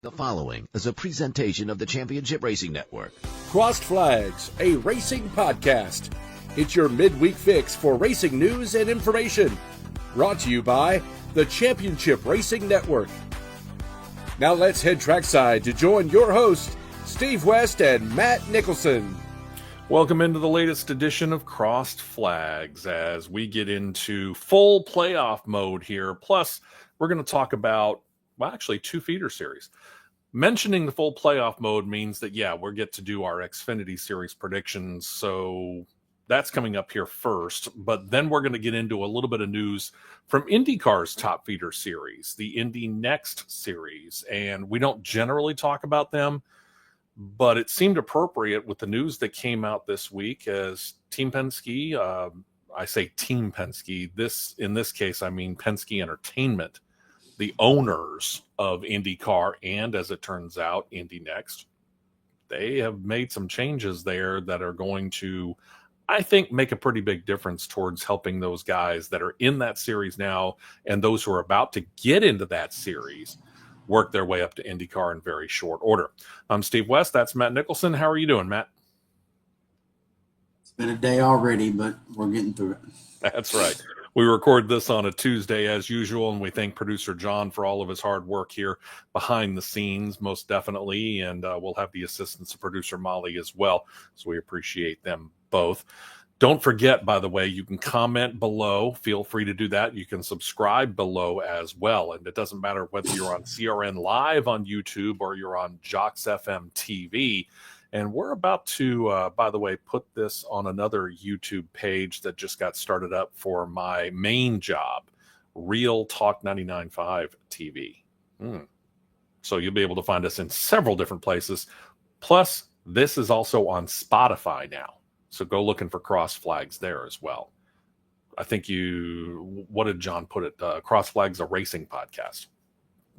The following is a presentation of the Championship Racing Network. Crossed Flags, a racing podcast. It's your midweek fix for racing news and information. Brought to you by the Championship Racing Network. Now let's head trackside to join your hosts, Steve West and Matt Nicholson. Welcome into the latest edition of Crossed Flags as we get into full playoff mode here. Plus, we're going to talk about, well, actually, two feeder series. Mentioning the full playoff mode means that, we'll get to do our Xfinity series predictions. So that's coming up here first. But then we're going to get into a little bit of news from Indycar's top feeder series, the Indy Next series. And we don't generally talk about them, but it seemed appropriate with the news that came out this week as Team Penske, I say Team Penske, in this case, I mean Penske Entertainment, the owners of Indycar and, as it turns out, Indy Next, they have made some changes there that are going to, I think, make a pretty big difference towards helping those guys that are in that series now and those who are about to get into that series work their way up to IndyCar in very short order. I'm Steve West. That's Matt Nicholson. How are you doing, Matt? It's been a day already, but we're getting through it. That's right. We record this on a Tuesday as usual, and we thank producer John for all of his hard work here behind the scenes, most definitely, and we'll have the assistance of producer Molly as well, so we appreciate them both. Don't forget, by the way, you can comment below. Feel free to do that. You can subscribe below as well, and it doesn't matter whether you're on CRN Live on YouTube or you're on Jocks FM TV. And we're about to, by the way, put this on another YouTube page that just got started up for my main job, Real Talk 99.5 TV. So you'll be able to find us in several different places. Plus, this is also on Spotify now. So go looking for Cross Flags there as well. I think what did John put it? Cross Flags, a racing podcast.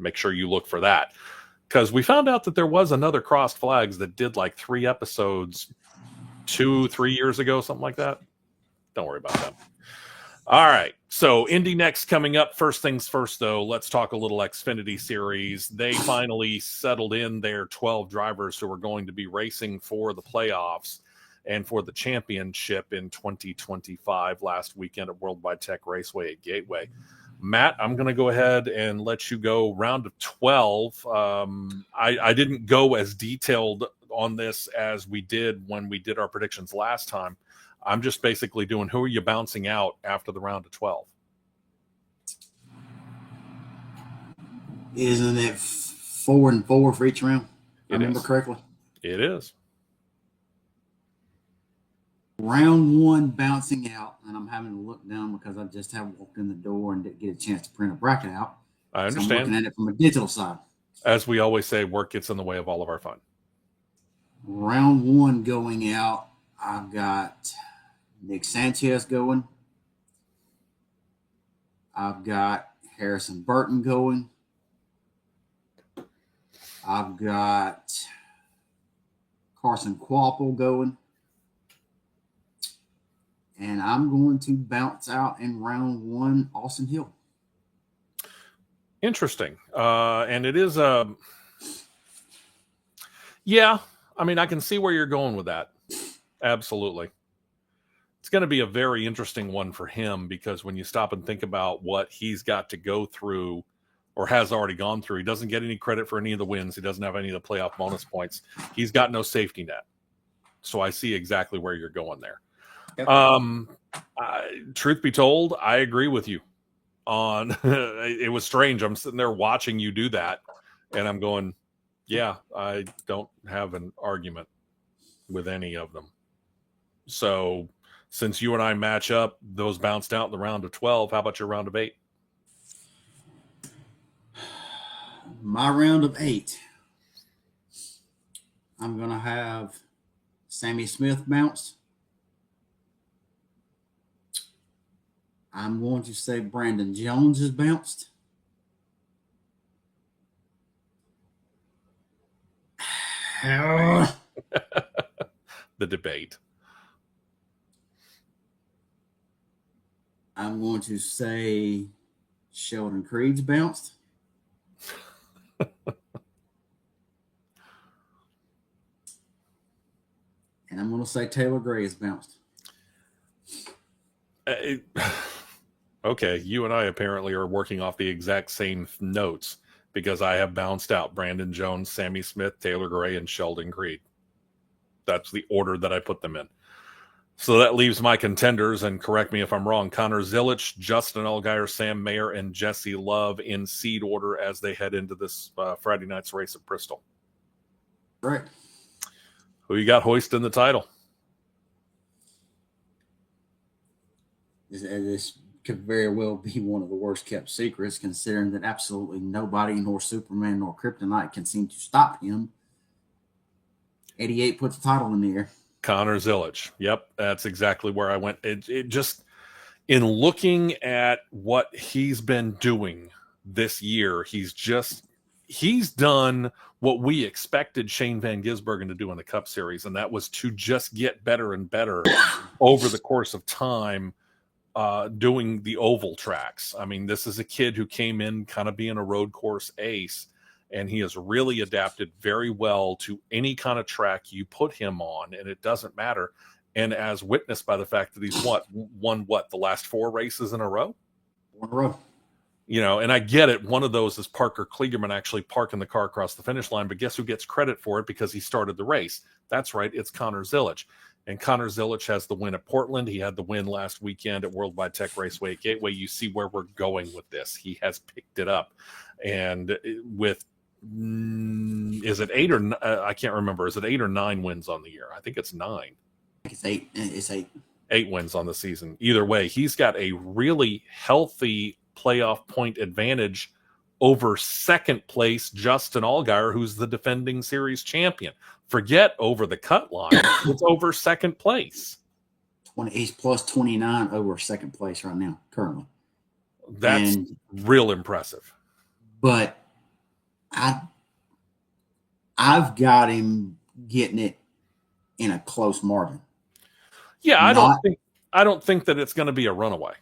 Make sure you look for that. Because we found out that there was another Crossed Flags that did like 3 episodes 2-3 years ago, something like that. Don't worry about that. All right. So Indy Next coming up. First things first, though, let's talk a little Xfinity series. They finally settled in their 12 drivers who are going to be racing for the playoffs and for the championship in 2025 last weekend at Worldwide Tech Raceway at Gateway. Matt, I'm going to go ahead and let you go round of 12. I didn't go as detailed on this as we did when we did our predictions last time. I'm just basically doing who are you bouncing out after the round of 12? Isn't it 4 and 4 for each round? I remember correctly. It is. Round 1 bouncing out, and I'm having to look down because I just have walked in the door and didn't get a chance to print a bracket out. I understand. So I'm looking at it from a digital side. As we always say, work gets in the way of all of our fun. Round 1 going out, I've got Nick Sanchez going. I've got Harrison Burton going. I've got Carson Kvapil going. And I'm going to bounce out in round 1, Austin Hill. Interesting. And it is I mean, I can see where you're going with that. Absolutely. It's going to be a very interesting one for him because when you stop and think about what he's got to go through or has already gone through, he doesn't get any credit for any of the wins. He doesn't have any of the playoff bonus points. He's got no safety net. So I see exactly where you're going there. Yep. Truth be told, I agree with you on it was strange. I'm sitting there watching you do that and I'm going, I don't have an argument with any of them. So since you and I match up, those bounced out in the round of 12. How about your round of 8? My round of 8. I'm going to have Sammy Smith bounce. I'm going to say Brandon Jones is bounced. The debate. I'm going to say Sheldon Creed's bounced. will say Taylor Gray is bounced. Okay, you and I apparently are working off the exact same notes because I have bounced out Brandon Jones, Sammy Smith, Taylor Gray, and Sheldon Creed. That's the order that I put them in. So that leaves my contenders, and correct me if I'm wrong, Connor Zilisch, Justin Allgaier, Sam Mayer, and Jesse Love in seed order as they head into this Friday night's race at Bristol. Right. Who you got hoisting the title? This could very well be one of the worst kept secrets, considering that absolutely nobody, nor Superman, nor Kryptonite, can seem to stop him. 88 puts the title in the air. Connor Zilisch. Yep, that's exactly where I went. It just, in looking at what he's been doing this year, he's done what we expected Shane Van Gisbergen to do in the Cup Series, and that was to just get better and better over the course of time, doing the oval tracks. I mean, this is a kid who came in kind of being a road course ace, and he has really adapted very well to any kind of track you put him on, and it doesn't matter. And as witnessed by the fact that he's won the last 4 races in a row? 1 in a row. You know, and I get it. One of those is Parker Kligerman actually parking the car across the finish line, but guess who gets credit for it because he started the race? That's right, it's Connor Zilisch. And Connor Zilisch has the win at Portland. He had the win last weekend at Worldwide Tech Raceway at Gateway. You see where we're going with this. He has picked it up. And with, is it 8 or I can't remember. Is it 8 or 9 wins on the year? I think it's 9. It's 8. It's 8. 8 wins on the season. Either way, he's got a really healthy playoff point advantage over second place Justin Allgaier, who's the defending series champion. Forget over the cut line. It's over second place. He's plus 29 over second place right now, currently. That's real impressive. But I've got him getting it in a close margin. Yeah, I don't think that it's going to be a runaway.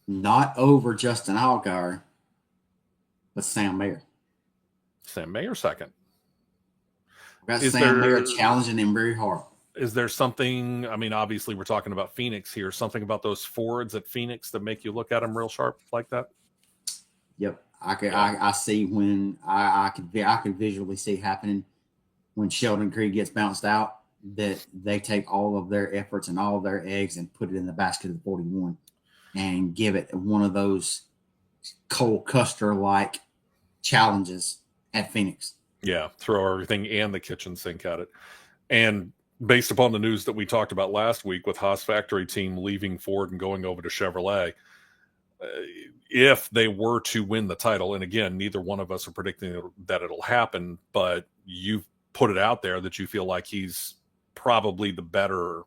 Not over Justin Allgaier, but Sam Mayer. Sam Mayer second. I've got Sam Mayer challenging him very hard. Is there something, I mean, obviously we're talking about Phoenix here, something about those Fords at Phoenix that make you look at them real sharp like that? Yep. I see when I could visually see happening when Sheldon Creed gets bounced out, that they take all of their efforts and all of their eggs and put it in the basket of the 41 and give it one of those Cole Custer-like challenges at Phoenix. Yeah, throw everything and the kitchen sink at it. And based upon the news that we talked about last week with Haas factory team leaving Ford and going over to Chevrolet, if they were to win the title, and again, neither one of us are predicting that it'll happen, but you've put it out there that you feel like he's probably the better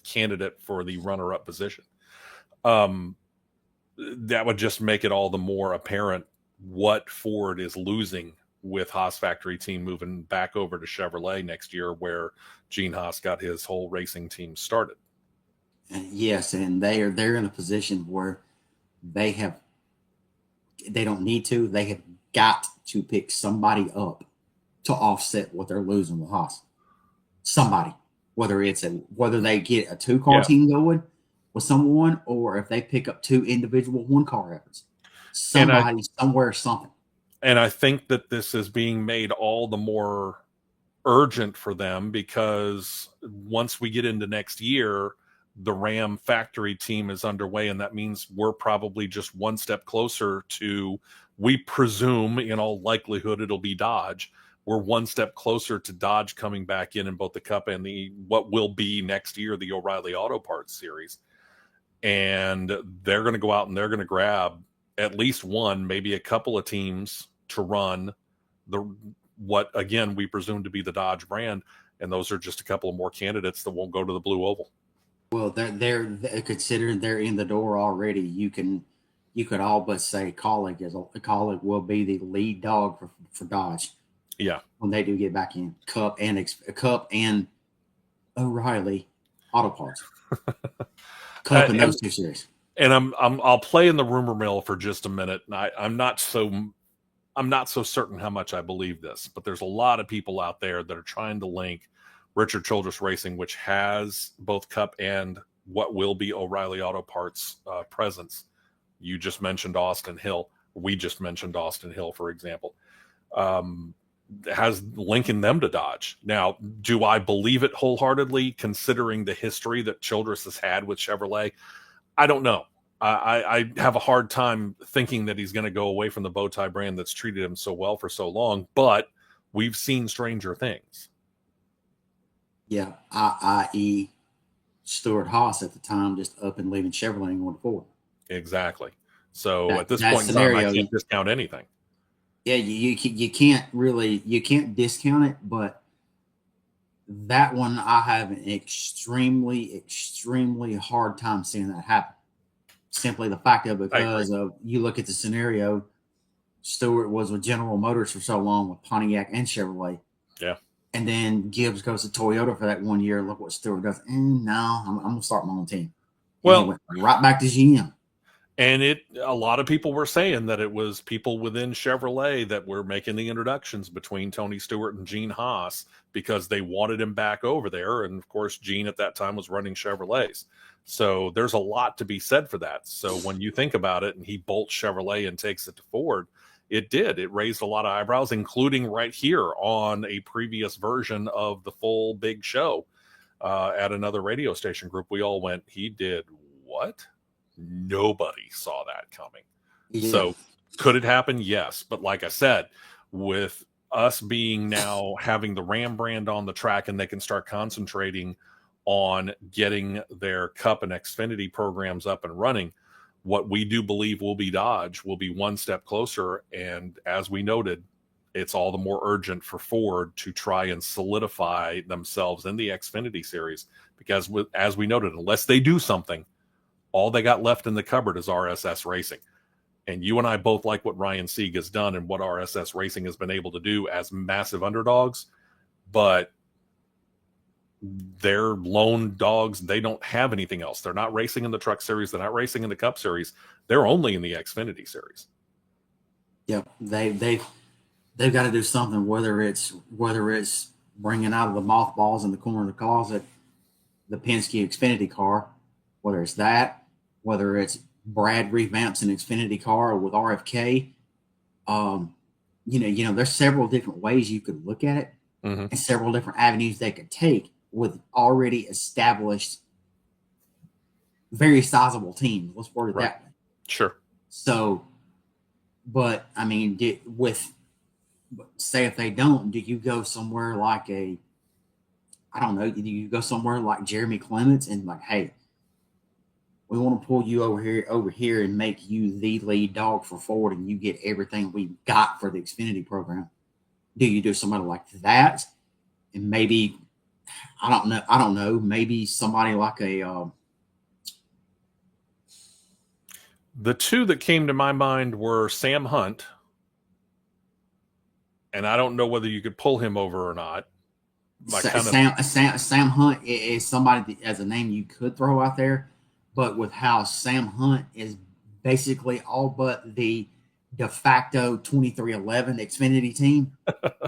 candidate for the runner-up position. That would just make it all the more apparent what Ford is losing with Haas factory team moving back over to Chevrolet next year, where Gene Haas got his whole racing team started. Yes, and they're in a position where they don't need to. They have got to pick somebody up to offset what they're losing with Haas. Somebody, whether they get a 2-car team going with someone, or if they pick up 2 individual 1-car efforts. Somebody, somewhere, something. And I think that this is being made all the more urgent for them because once we get into next year, the Ram factory team is underway, and that means we're probably just one step closer to, we presume in all likelihood it'll be Dodge. We're one step closer to Dodge coming back in both the Cup and what will be next year, the O'Reilly Auto Parts Series. And they're going to go out and they're going to grab at least one, maybe a couple of teams to run what again we presume to be the Dodge brand, and those are just a couple of more candidates that won't go to the Blue Oval. Well, they're considering they're in the door already. You could all but say Colleague will be the lead dog for Dodge. Yeah, when they do get back in Cup and O'Reilly Auto Parts. Cup and those 2 series. And I'll play in the rumor mill for just a minute. And I'm not so certain how much I believe this, but there's a lot of people out there that are trying to link Richard Childress Racing, which has both Cup and what will be O'Reilly Auto Parts presence. You just mentioned Austin Hill. We just mentioned Austin Hill, for example. Has linking them to Dodge. Now, do I believe it wholeheartedly, considering the history that Childress has had with Chevrolet? I don't know. I have a hard time thinking that he's going to go away from the Bowtie brand that's treated him so well for so long, but we've seen stranger things. Yeah, i.e. Stuart Haas at the time just up and leaving Chevrolet and going to Ford. Exactly. So at this point in time, I can't discount anything. Yeah, you can't discount it, but that one I have an extremely, extremely hard time seeing that happen. Simply the fact of because of you look at the scenario, Stewart was with General Motors for so long with Pontiac and Chevrolet. Yeah. And then Gibbs goes to Toyota for that 1 year. Look what Stewart does. No, I'm going to start my own team. And well, he went right back to GM. And a lot of people were saying that it was people within Chevrolet that were making the introductions between Tony Stewart and Gene Haas because they wanted him back over there. And of course, Gene at that time was running Chevrolets. So there's a lot to be said for that. So when you think about it and he bolts Chevrolet and takes it to Ford, it raised a lot of eyebrows, including right here on a previous version of the full big show at another radio station group. We all went, he did what? Nobody saw that coming. Yeah. So could it happen? Yes. But like I said, with us being now having the Ram brand on the track and they can start concentrating on getting their Cup and Xfinity programs up and running, what we do believe will be Dodge will be one step closer. And as we noted, it's all the more urgent for Ford to try and solidify themselves in the Xfinity series because as we noted, unless they do something, all they got left in the cupboard is RSS Racing. And you and I both like what Ryan Sieg has done and what RSS Racing has been able to do as massive underdogs. But they're lone dogs. They don't have anything else. They're not racing in the Truck Series. They're not racing in the Cup Series. They're only in the Xfinity Series. Yep. They've got to do something, whether it's bringing out of the mothballs in the corner of the closet the Penske Xfinity car, whether it's that, whether it's Brad revamps an Xfinity car with RFK, there's several different ways you could look at it, and several different avenues they could take with already established, very sizable teams. Let's word it that way. Sure. So, but I mean, say if they don't, do you go somewhere like do you go somewhere like Jeremy Clements and like, hey, we want to pull you over here and make you the lead dog for Ford and you get everything we got for the Xfinity program. Do you do somebody like that? And maybe, I don't know, maybe somebody like the two that came to my mind were Sam Hunt. And I don't know whether you could pull him over or not. Sam Hunt is somebody as a name you could throw out there. But with how Sam Hunt is basically all but the de facto 2311 Xfinity team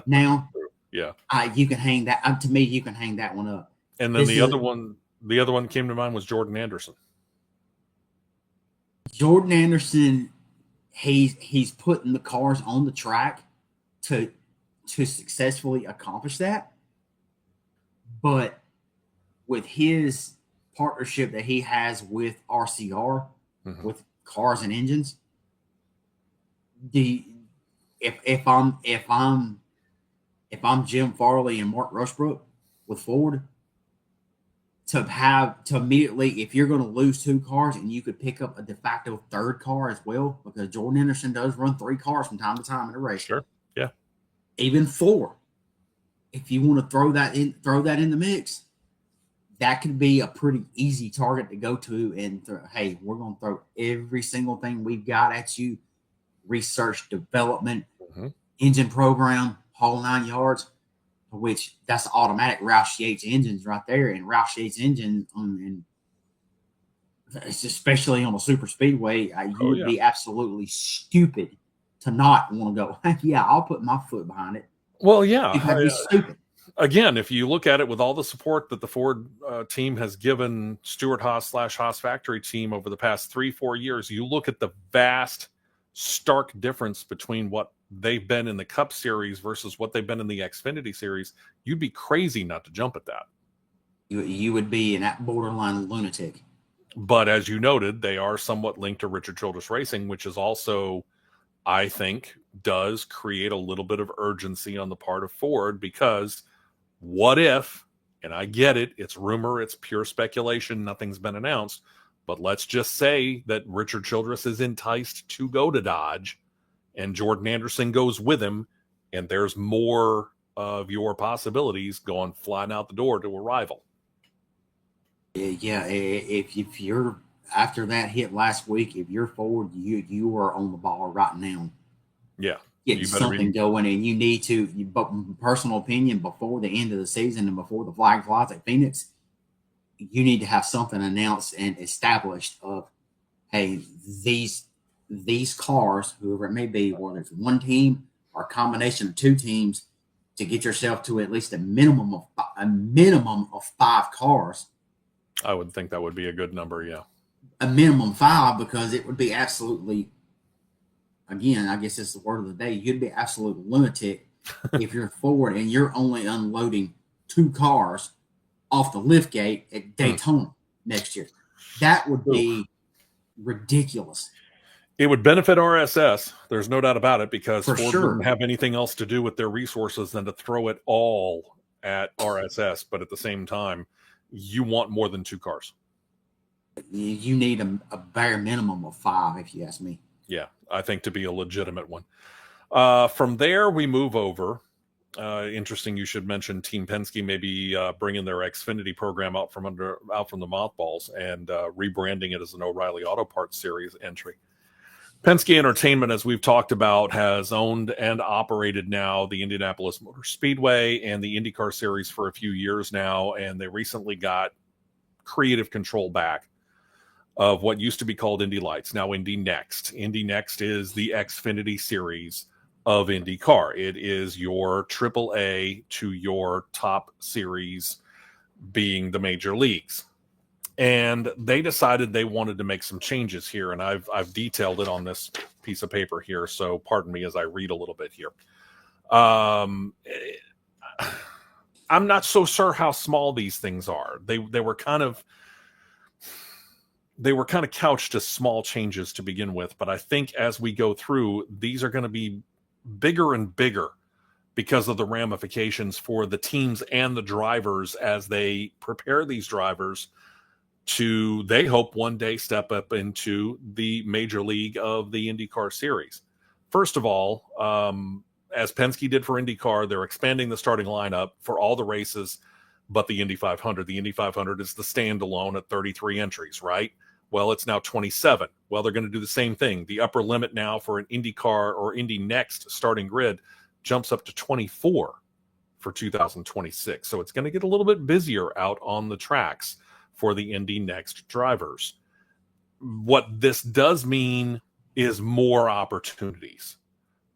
now, yeah, you can hang that. To me, you can hang that one up. And then the other one came to mind was Jordan Anderson. Jordan Anderson, he's putting the cars on the track to successfully accomplish that, but with his partnership that he has with RCR, with cars and engines, if I'm Jim Farley and Mark Rushbrook with Ford, to immediately, if you're going to lose two cars and you could pick up a de facto third car as well, because Jordan Anderson does run three cars from time to time in a race. Sure. Yeah. Even four. If you want to throw that in the mix, that could be a pretty easy target to go to and hey, we're going to throw every single thing we've got at you. Research, development, engine program, whole 9 yards, which that's automatic Roush Yates engines right there. And Roush Yates engine, and especially on a super speedway, you would be absolutely stupid to not want to go, yeah, I'll put my foot behind it. Well, yeah. That'd be stupid. again, if you look at it with all the support that the Ford team has given Stewart Haas / Haas Factory team over the past 3-4 years, you look at the vast, stark difference between what they've been in the Cup Series versus what they've been in the Xfinity Series. You'd be crazy not to jump at that. You would be an borderline lunatic. But as you noted, they are somewhat linked to Richard Childress Racing, which is also, I think, does create a little bit of urgency on the part of Ford, because what if, and I get it, it's rumor, it's pure speculation, nothing's been announced, but let's just say that Richard Childress is enticed to go to Dodge and Jordan Anderson goes with him, and there's more of your possibilities going flying out the door to a rival. Yeah, if you're after that hit last week, if you're Ford, you are on the ball right now. Yeah, getting something going, and you need to. But personal opinion, before the end of the season and before the flag flies at Phoenix, you need to have something announced and established of, hey, these cars, whoever it may be, whether it's one team or a combination of two teams, to get yourself to at least a minimum of 5 cars. I would think that would be a good number, yeah. A minimum 5, because it would be absolutely, again, I guess it's the word of the day, you'd be absolute lunatic if you're Ford and you're only unloading 2 cars off the lift gate at Daytona next year. That would be ridiculous. It would benefit RSS. There's no doubt about it, because For Ford sure. wouldn't have anything else to do with their resources than to throw it all at RSS. But at the same time, you want more than 2 cars. You need a bare minimum of 5, if you ask me. Yeah, I think to be a legitimate one. From there, we move over. Interesting, you should mention Team Penske maybe bringing their Xfinity program out from the mothballs and rebranding it as an O'Reilly Auto Parts Series entry. Penske Entertainment, as we've talked about, has owned and operated now the Indianapolis Motor Speedway and the Indycar Series for a few years now, and they recently got creative control back of what used to be called Indy Lights, now Indy Next. Indy Next is the Xfinity Series of IndyCar. It is your AAA to your top series being the major leagues. And they decided they wanted to make some changes here, and I've detailed it on this piece of paper here, so pardon me as I read a little bit here. I'm not so sure how small these things are. They were kind of couched as small changes to begin with, but I think as we go through, these are going to be bigger and bigger because of the ramifications for the teams and the drivers as they prepare these drivers to, they hope, one day step up into the major league of the IndyCar Series. First of all, as Penske did for IndyCar, they're expanding the starting lineup for all the races but the Indy 500. The Indy 500 is the standalone at 33 entries, right? Well, it's now 27. Well, they're going to do the same thing. The upper limit now for an IndyCar or Indy Next starting grid jumps up to 24 for 2026. So it's going to get a little bit busier out on the tracks for the Indy Next drivers. What this does mean is more opportunities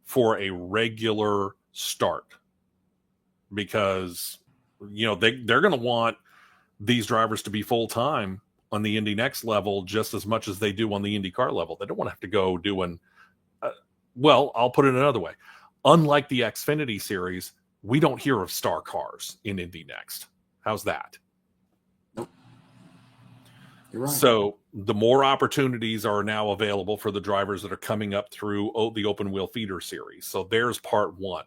for a regular start, because they're going to want these drivers to be full-time on the Indy Next level just as much as they do on the IndyCar level. They don't want to have to go doing I'll put it another way. Unlike the Xfinity Series, we don't hear of star cars in Indy Next. How's that? Nope. You're right. So the more opportunities are now available for the drivers that are coming up through the open wheel feeder series. So there's part one.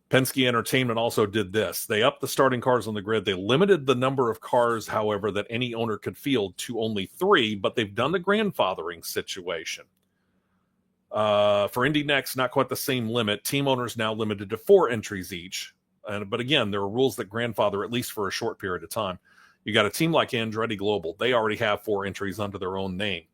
Penske Entertainment also did this. They upped the starting cars on the grid. They limited the number of cars, however, that any owner could field to only 3, but they've done the grandfathering situation. For Indy Next, not quite the same limit. Team owners now limited to 4 entries each. But again, there are rules that grandfather at least for a short period of time. You got a team like Andretti Global. They already have 4 entries under their own name,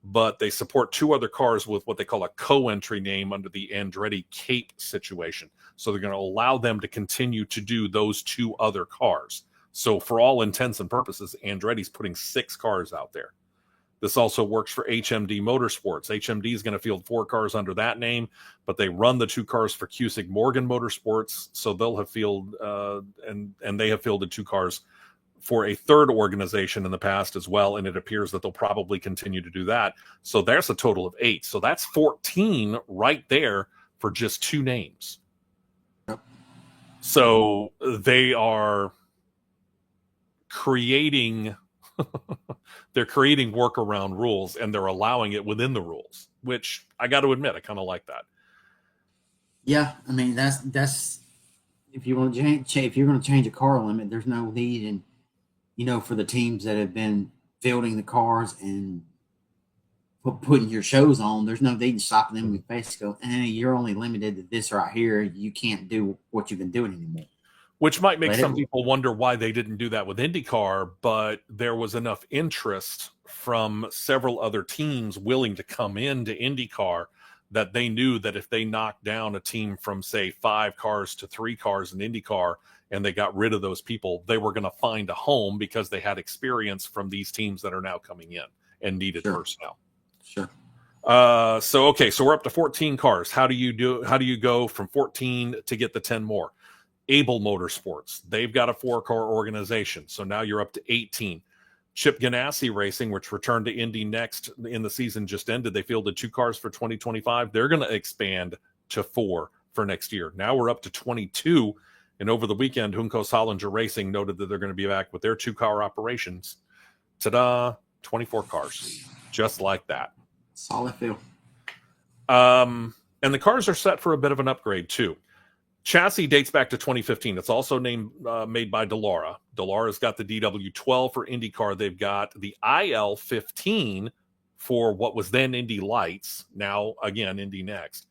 but they support 2 other cars with what they call a co-entry name under the Andretti Cape situation. So they're going to allow them to continue to do those 2 other cars. So for all intents and purposes, Andretti's putting 6 cars out there. This also works for HMD Motorsports. HMD is going to field 4 cars under that name, but they run the 2 cars for Cusick Morgan Motorsports, so they'll have fielded and they have fielded 2 cars for a third organization in the past as well, and it appears that they'll probably continue to do that. So there's a total of 8. So that's 14 right there for just 2 names. So they are creating they're creating workaround rules, and they're allowing it within the rules, which I got to admit, I kind of like that. Yeah, I mean that's if you want to if you're going to change a car limit, there's no need, and for the teams that have been fielding the cars and putting your shows on, there's no need to stop them in the face. Go, you're only limited to this right here. You can't do what you've been doing anymore. Which might make some people wonder why they didn't do that with IndyCar, but there was enough interest from several other teams willing to come into IndyCar that they knew that if they knocked down a team from, say, 5 cars to 3 cars in IndyCar and they got rid of those people, they were going to find a home because they had experience from these teams that are now coming in and needed personnel. Sure. So we're up to 14 cars. How do you go from 14 to get the 10 more? Able Motorsports, they've got a 4-car organization, so now you're up to 18. Chip Ganassi Racing, which returned to Indy next in the season just ended, they fielded 2 cars for 2025. They're going to expand to 4 for next year. Now we're up to 22, and over the weekend, Juncos Hollinger Racing noted that they're going to be back with their 2-car operations. Ta-da! 24 cars, just like that. Solid field. And the cars are set for a bit of an upgrade too. Chassis dates back to 2015. It's also made by Dallara. Dallara's got the DW12 for IndyCar. They've got the IL15 for what was then Indy Lights. Now, again, Indy Next.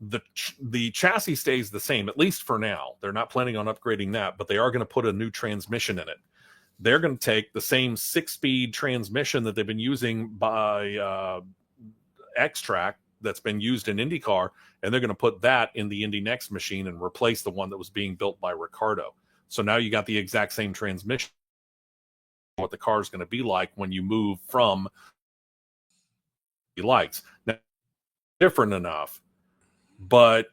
The chassis stays the same, at least for now. They're not planning on upgrading that, but they are going to put a new transmission in it. They're going to take the same 6-speed transmission that they've been using by X-Track that's been used in IndyCar, and they're going to put that in the Indy Next machine and replace the one that was being built by Ricardo. So now you got the exact same transmission. What the car is going to be like when you move from lights. Now, different enough, but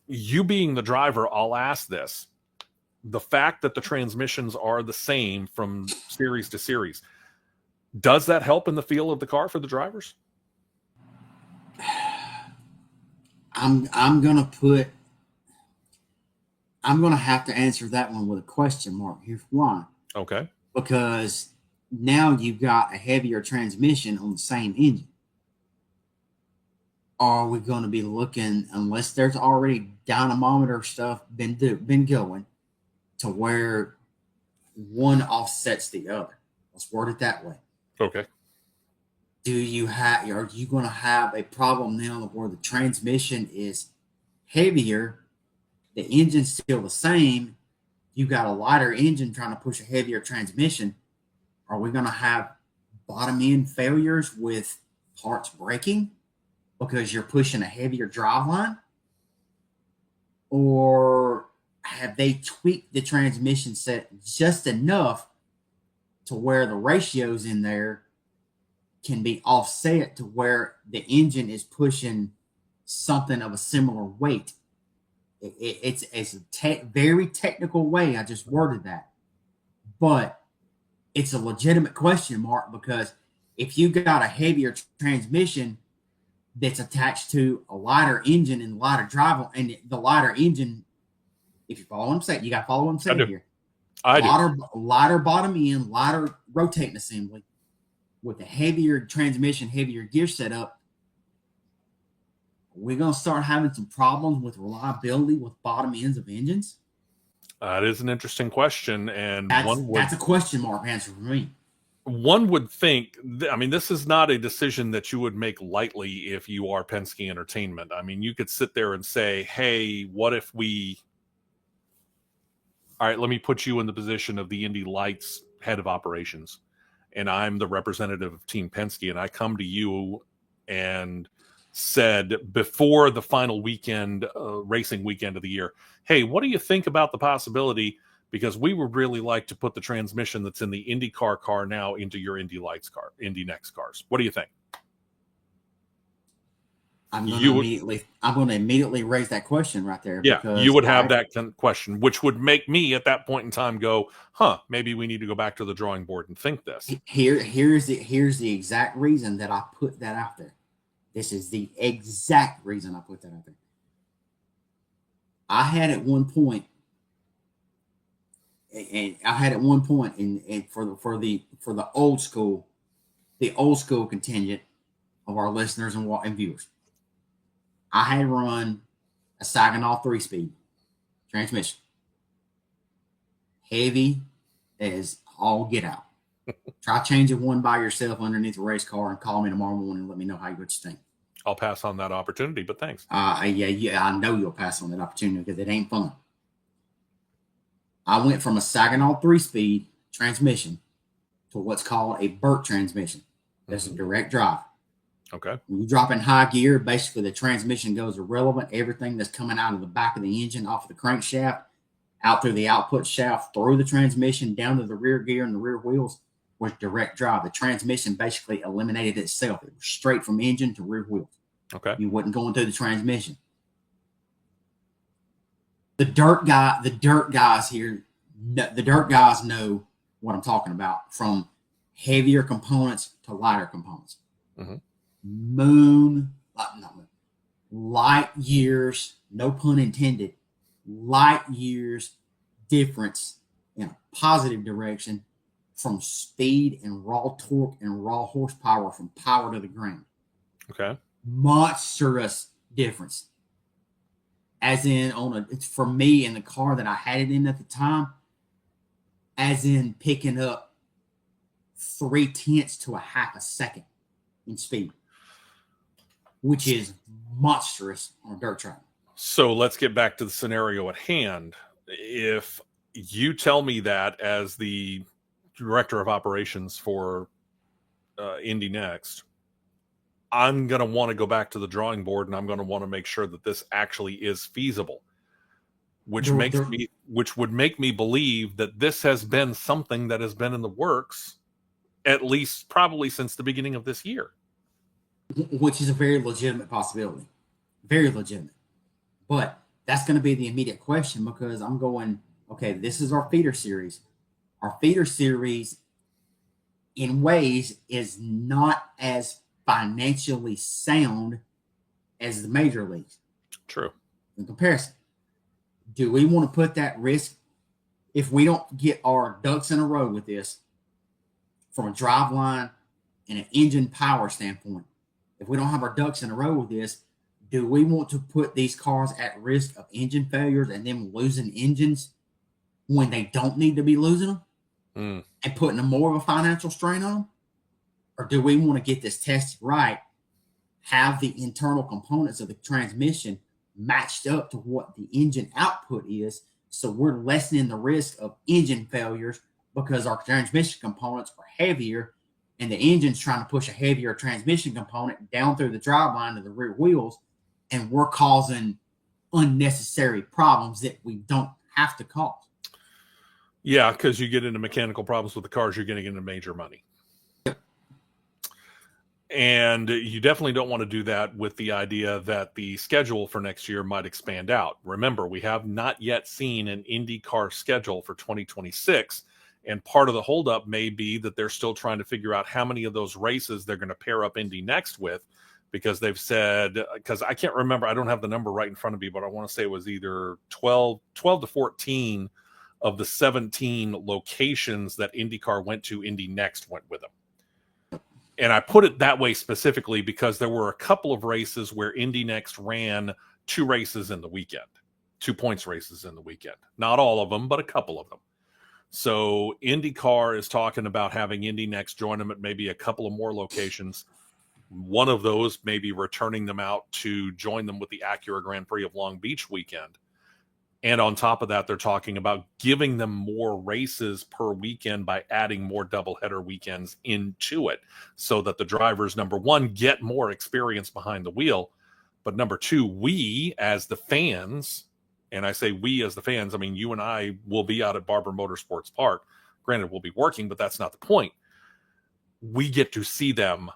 you being the driver, I'll ask this. The fact that the transmissions are the same from series to series, does that help in the feel of the car for the drivers? I'm gonna have to answer that one with a question mark. Here's why. Okay. Because now you've got a heavier transmission on the same engine. Are we going to be looking, unless there's already dynamometer stuff been going, to where one offsets the other? Let's word it that way. Okay. Are you going to have a problem now where the transmission is heavier, the engine's still the same, you got a lighter engine trying to push a heavier transmission? Are we going to have bottom end failures with parts breaking because you're pushing a heavier driveline? Or have they tweaked the transmission set just enough to where the ratios in there can be offset to where the engine is pushing something of a similar weight? It's a very technical way I just worded that, but it's a legitimate question mark, because if you got a heavier transmission that's attached to a lighter engine and lighter drive, and the lighter engine, if you follow what I'm saying, you got to follow what I'm saying here. Lighter bottom end, lighter rotating assembly, with a heavier transmission, heavier gear setup, we're going to start having some problems with reliability with bottom ends of engines? That is an interesting question, and that's a question mark answer for me. One would think, I mean, this is not a decision that you would make lightly if you are Penske Entertainment. I mean, you could sit there and say, hey, what if all right, let me put you in the position of the Indy Lights head of operations, and I'm the representative of Team Penske, and I come to you and said before the final weekend, racing weekend of the year, hey, what do you think about the possibility because we would really like to put the transmission that's in the IndyCar car now into your Indy Lights car, Indy Next cars. What do you think? I'm going to immediately raise that question right there. Yeah, because you would have that question, which would make me at that point in time go, maybe we need to go back to the drawing board and think this. Here's the exact reason that I put that out there. This is the exact reason I put that out there. I had at one point, and for the old school contingent of our listeners and viewers, I had run a Saginaw 3-speed transmission, heavy as all get out. Try changing one by yourself underneath a race car and call me tomorrow morning and let me know what you think. I'll pass on that opportunity, but thanks. Yeah, I know you'll pass on that opportunity because it ain't fun. I went from a Saginaw 3-speed transmission to what's called a Burt transmission. That's a direct drive. Okay. When you drop in high gear, basically the transmission goes irrelevant. Everything that's coming out of the back of the engine, off of the crankshaft, out through the output shaft, through the transmission, down to the rear gear and the rear wheels was direct drive. The transmission basically eliminated itself. It was straight from engine to rear wheels. Okay. You wasn't going through the transmission. The dirt guys know what I'm talking about, from heavier components to lighter components. Mm-hmm. Light years, no pun intended, light years difference in a positive direction from speed and raw torque and raw horsepower from power to the ground. Okay. Monstrous difference. As in for me in the car that I had it in at the time, as in picking up 0.3 to a half a second in speed, which is monstrous on a dirt track. So let's get back to the scenario at hand. If you tell me that as the director of operations for Indy Next, I'm going to want to go back to the drawing board and I'm going to want to make sure that this actually is feasible, which would make me believe that this has been something that has been in the works at least probably since the beginning of this year. Which is a very legitimate possibility. Very legitimate. But that's going to be the immediate question, because I'm going, okay, this is our feeder series. Our feeder series, in ways, is not as financially sound as the major leagues. True. In comparison, do we want to put that risk, if we don't get our ducks in a row with this, from a driveline and an engine power standpoint? If we don't have our ducks in a row with this, do we want to put these cars at risk of engine failures and them losing engines when they don't need to be losing them and putting more of a financial strain on them? Or do we want to get this tested right, have the internal components of the transmission matched up to what the engine output is, so we're lessening the risk of engine failures because our transmission components are heavier and the engine's trying to push a heavier transmission component down through the driveline to the rear wheels, and we're causing unnecessary problems that we don't have to cause. Yeah, because you get into mechanical problems with the cars, you're getting into major money. Yep. And you definitely don't want to do that with the idea that the schedule for next year might expand out. Remember, we have not yet seen an IndyCar schedule for 2026. And part of the holdup may be that they're still trying to figure out how many of those races they're going to pair up Indy Next with, because they've said, because I can't remember, I don't have the number right in front of me, but I want to say it was either 12 to 14 of the 17 locations that IndyCar went to, Indy Next went with them. And I put it that way specifically because there were a couple of races where Indy Next ran 2 races in the weekend, 2 points races in the weekend. Not all of them, but a couple of them. So IndyCar is talking about having Indy Next join them at maybe a couple of more locations. One of those maybe returning them out to join them with the Acura Grand Prix of Long Beach weekend. And on top of that, they're talking about giving them more races per weekend by adding more doubleheader weekends into it, so that the drivers, number one, get more experience behind the wheel, but number two, we as the fans and I say we as the fans, I mean, you and I will be out at Barber Motorsports Park. Granted, we'll be working, but that's not the point. We get to see them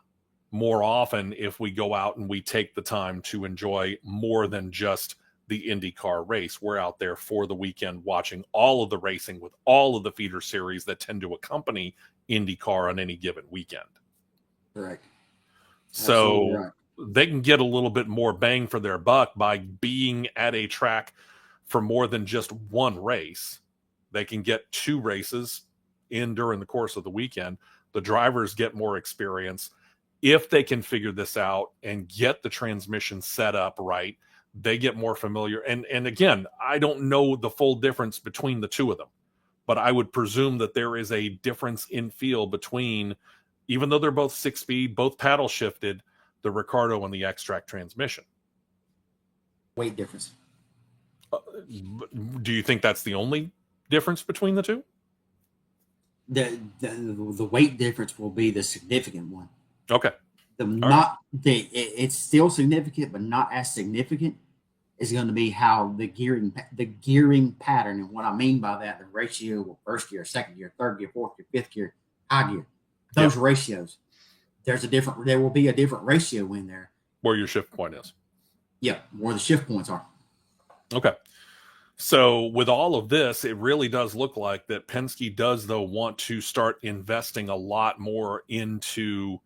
more often if we go out and we take the time to enjoy more than just the IndyCar race. We're out there for the weekend watching all of the racing with all of the feeder series that tend to accompany IndyCar on any given weekend. Correct. So right. They can get a little bit more bang for their buck by being at a track for more than just one race. They can get 2 races in during the course of the weekend. The drivers get more experience. If they can figure this out and get the transmission set up right, they get more familiar. And again, I don't know the full difference between the two of them, but I would presume that there is a difference in feel between, even though they're both 6-speed, both paddle shifted, the Ricardo and the X-Track transmission. Weight difference. Do you think that's the only difference between the two? The weight difference will be the significant one. Okay. It's still significant, but not as significant is going to be how the gearing pattern. And what I mean by that, the ratio of first gear, second gear, third gear, fourth gear, fifth gear, high gear, those ratios. There will be a different ratio in there. Where your shift point is. Yeah, where the shift points are. Okay. So with all of this, it really does look like that Penske does, though, want to start investing a lot more into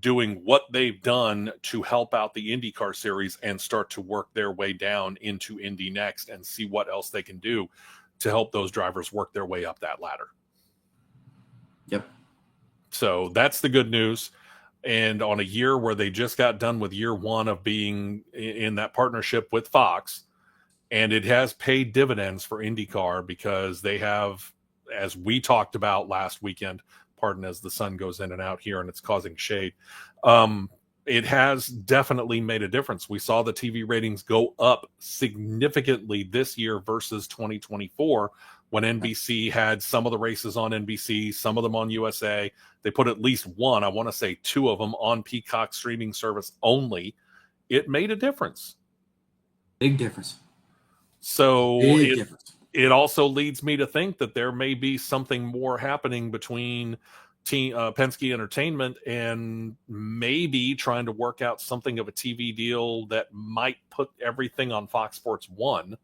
doing what they've done to help out the IndyCar series and start to work their way down into Indy Next and see what else they can do to help those drivers work their way up that ladder. Yep. So that's the good news. And on a year where they just got done with year 1 of being in that partnership with Fox, and it has paid dividends for IndyCar because they have, as we talked about last weekend, pardon as the sun goes in and out here and it's causing shade, it has definitely made a difference. We saw the TV ratings go up significantly this year versus 2024 when NBC had some of the races on NBC, some of them on USA. They put at least one, I want to say 2 of them on Peacock streaming service only. It made a difference. Big difference. So it also leads me to think that there may be something more happening between Penske Entertainment and maybe trying to work out something of a TV deal that might put everything on Fox Sports 1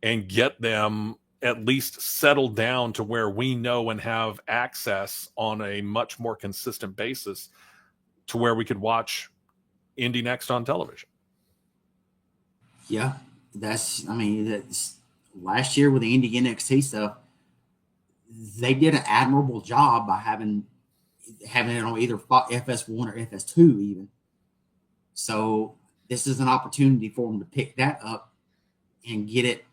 and get them at least settled down to where we know and have access on a much more consistent basis to where we could watch Indy Next on television. Yeah. That's last year with the Indy NXT stuff, they did an admirable job by having it on either FS1 or FS2 even. So this is an opportunity for them to pick that up and get it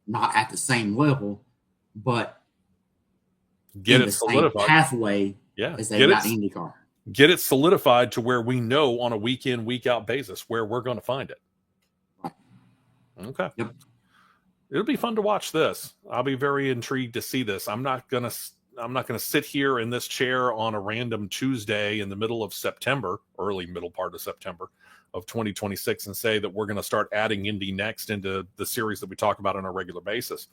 not at the same level, but get in it the solidified same pathway as they got IndyCar. Get it solidified to where we know on a week in, week out basis where we're going to find it. Okay. Yep. It'll be fun to watch this. I'll be very intrigued to see this. I'm not gonna sit here in this chair on a random Tuesday in the middle of September, middle part of September of 2026, and say that we're going to start adding Indy Next into the series that we talk about on a regular basis.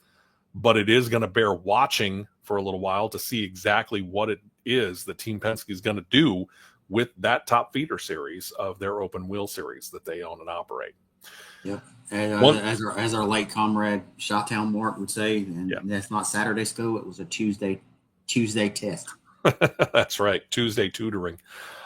But it is going to bear watching for a little while to see exactly what it is that Team Penske is going to do with that top feeder series of their open wheel series that they own and operate. Yep. As our late comrade Shawtown Mark would say, and that's not Saturday school, it was a Tuesday test. That's right. Tuesday tutoring.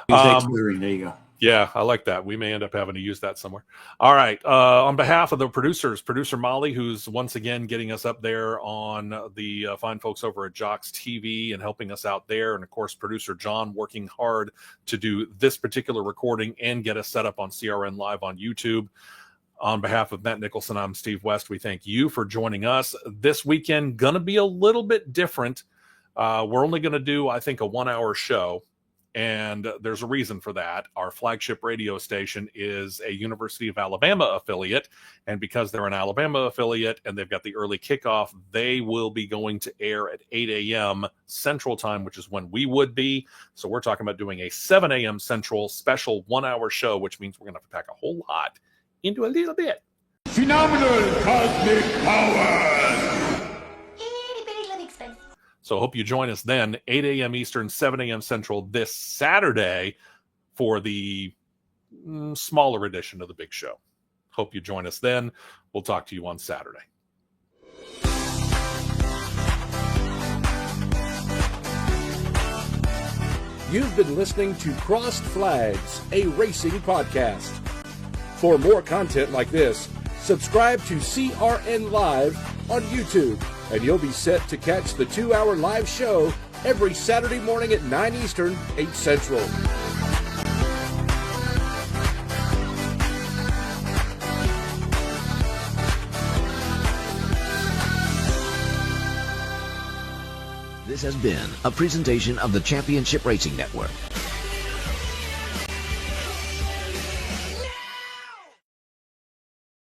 Tutoring, there you go. Yeah, I like that. We may end up having to use that somewhere. All right. On behalf of the producers, producer Molly, who's once again getting us up there on the fine folks over at Jocks TV and helping us out there. And of course, producer John working hard to do this particular recording and get us set up on CRN Live on YouTube. On behalf of Matt Nicholson, I'm Steve West. We thank you for joining us. This weekend, going to be a little bit different. We're only going to do, I think, a 1-hour show. And there's a reason for that. Our flagship radio station is a University of Alabama affiliate. And because they're an Alabama affiliate and they've got the early kickoff, they will be going to air at 8 a.m. Central Time, which is when we would be. So we're talking about doing a 7 a.m. Central special 1-hour show, which means we're going to have to pack a whole lot into a little bit. Phenomenal cosmic powers! Itty-bitty living space. So I hope you join us then, 8 a.m. Eastern, 7 a.m. Central this Saturday for the smaller edition of the big show. Hope you join us then. We'll talk to you on Saturday. You've been listening to Crossed Flags, a racing podcast. For more content like this, subscribe to CRN Live on YouTube, and you'll be set to catch the 2-hour live show every Saturday morning at 9 Eastern, 8 Central. This has been a presentation of the Championship Racing Network.